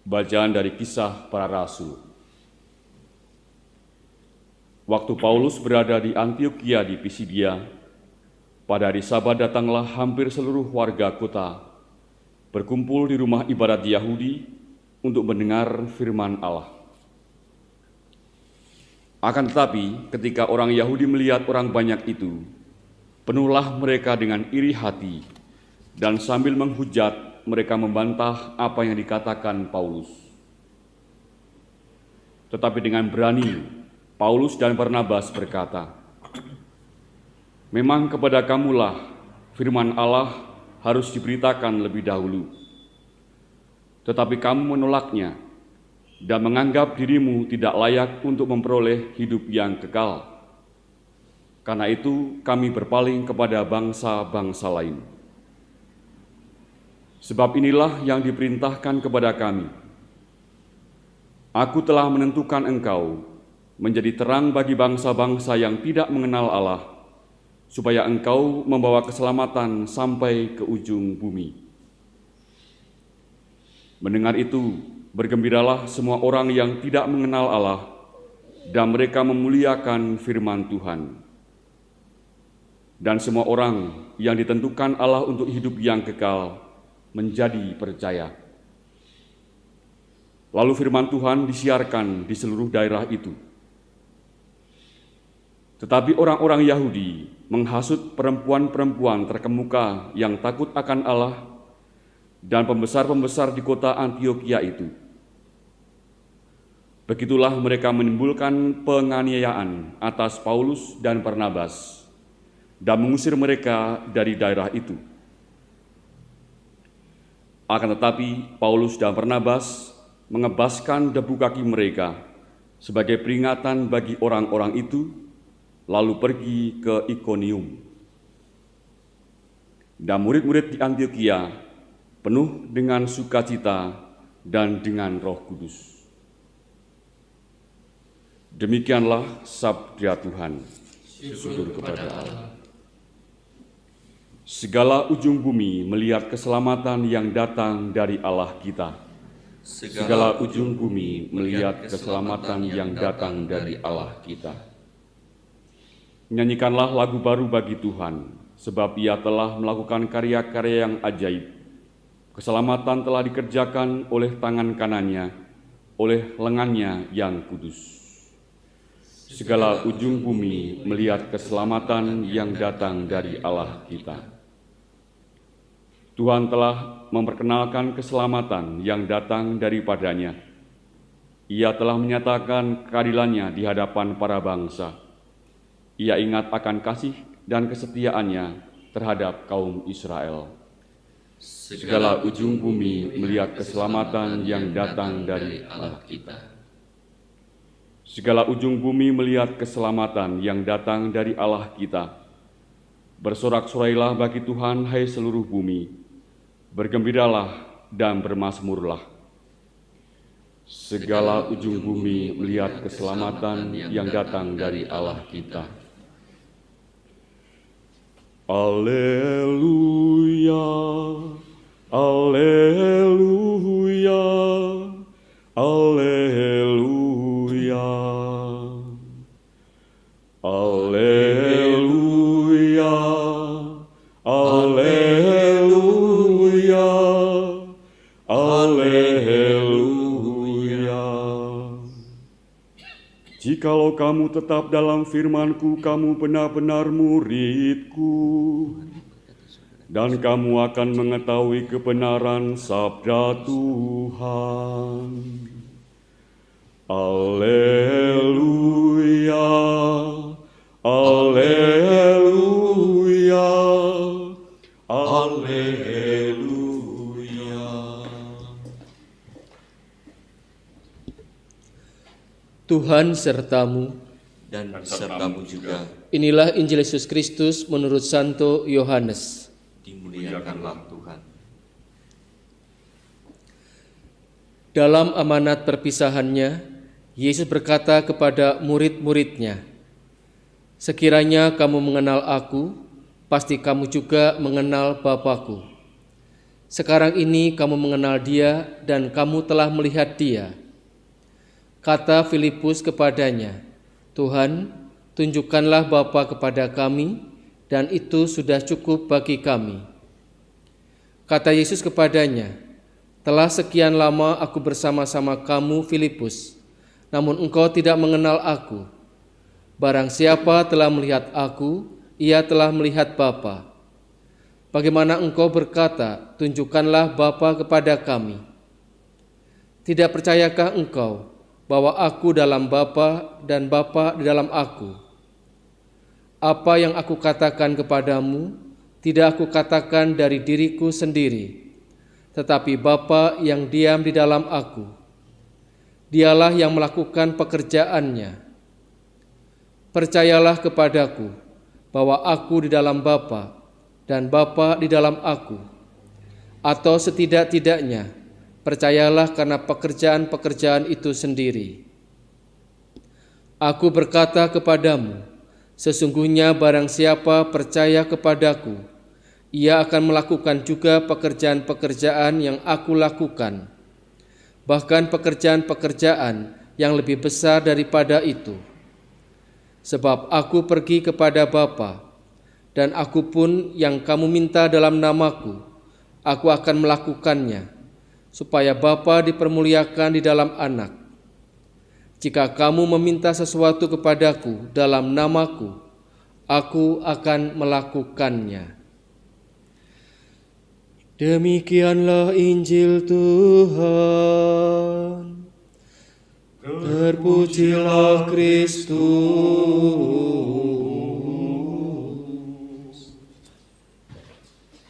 Bacaan dari Kisah Para Rasul. Waktu Paulus berada di Antiokhia di Pisidia, pada hari Sabat datanglah hampir seluruh warga kota berkumpul di rumah ibadat Yahudi untuk mendengar firman Allah. Akan tetapi, ketika orang Yahudi melihat orang banyak itu, penuhlah mereka dengan iri hati, dan sambil menghujat, mereka membantah apa yang dikatakan Paulus. Tetapi dengan berani, Paulus dan Barnabas berkata, "Memang kepada kamulah firman Allah harus diberitakan lebih dahulu. Tetapi kamu menolaknya dan menganggap dirimu tidak layak untuk memperoleh hidup yang kekal. Karena itu kami berpaling kepada bangsa-bangsa lain. Sebab inilah yang diperintahkan kepada kami. Aku telah menentukan engkau menjadi terang bagi bangsa-bangsa yang tidak mengenal Allah, supaya engkau membawa keselamatan sampai ke ujung bumi." Mendengar itu, bergembiralah semua orang yang tidak mengenal Allah, dan mereka memuliakan firman Tuhan. Dan semua orang yang ditentukan Allah untuk hidup yang kekal menjadi percaya. Lalu firman Tuhan disiarkan di seluruh daerah itu. Tetapi orang-orang Yahudi menghasut perempuan-perempuan terkemuka yang takut akan Allah dan pembesar-pembesar di kota Antiokhia itu. Begitulah mereka menimbulkan penganiayaan atas Paulus dan Barnabas dan mengusir mereka dari daerah itu. Akan tetapi Paulus dan Barnabas mengebaskan debu kaki mereka sebagai peringatan bagi orang-orang itu, lalu pergi ke Ikonium. Dan murid-murid di Antiokhia penuh dengan sukacita dan dengan Roh Kudus. Demikianlah sabda Tuhan. Syukur kepada Allah. Segala ujung bumi melihat keselamatan yang datang dari Allah kita. Segala ujung bumi melihat keselamatan yang datang dari Allah kita. Nyanyikanlah lagu baru bagi Tuhan, sebab Ia telah melakukan karya-karya yang ajaib. Keselamatan telah dikerjakan oleh tangan kanannya, oleh lengannya yang kudus. Segala ujung bumi melihat keselamatan yang datang dari Allah kita. Tuhan telah memperkenalkan keselamatan yang datang daripadanya. Ia telah menyatakan keadilannya di hadapan para bangsa. Ia ingat akan kasih dan kesetiaannya terhadap kaum Israel. Segala ujung bumi melihat keselamatan yang datang dari Allah kita. Segala ujung bumi melihat keselamatan yang datang dari Allah kita. Bersorak-sorailah bagi Tuhan, hai seluruh bumi. Bergembiralah dan bermazmurlah. Segala ujung bumi melihat keselamatan yang datang dari Allah kita. Alleluia, alleluia, alleluia, alleluia, alleluia, alleluia. Jikalau kamu tetap dalam firman-Ku, kamu benar-benar murid-Ku, dan kamu akan mengetahui kebenaran sabda Tuhan. Alleluia, alleluia, alleluia. Tuhan sertamu, dan sertamu juga. Inilah Injil Yesus Kristus menurut Santo Yohanes. Dimuliakanlah Tuhan. Dalam amanat perpisahannya, Yesus berkata kepada murid-muridnya, "Sekiranya kamu mengenal Aku, pasti kamu juga mengenal Bapa-Ku. Sekarang ini kamu mengenal Dia dan kamu telah melihat Dia. Kata Filipus kepadanya, Tuhan, tunjukkanlah Bapa kepada kami, dan itu sudah cukup bagi kami. Kata Yesus kepadanya, telah sekian lama aku bersama-sama kamu, Filipus, namun engkau tidak mengenal aku. Barang siapa telah melihat aku, ia telah melihat Bapa. Bagaimana engkau berkata, tunjukkanlah Bapa kepada kami? Tidak percayakah engkau bahwa aku dalam Bapa dan Bapa di dalam aku? Apa yang aku katakan kepadamu, tidak aku katakan dari diriku sendiri, tetapi Bapa yang diam di dalam aku. Dialah yang melakukan pekerjaannya. Percayalah kepadaku bahwa aku di dalam Bapa dan Bapa di dalam aku. Atau setidak-tidaknya, percayalah karena pekerjaan-pekerjaan itu sendiri. Aku berkata kepadamu, sesungguhnya barang siapa percaya kepadaku, ia akan melakukan juga pekerjaan-pekerjaan yang aku lakukan, bahkan pekerjaan-pekerjaan yang lebih besar daripada itu. Sebab aku pergi kepada Bapa, dan aku pun yang kamu minta dalam namaku, aku akan melakukannya, supaya Bapa dipermuliakan di dalam Anak. Jika kamu meminta sesuatu kepadaku dalam namaku, aku akan melakukannya. Demikianlah Injil Tuhan. Terpujilah Kristus.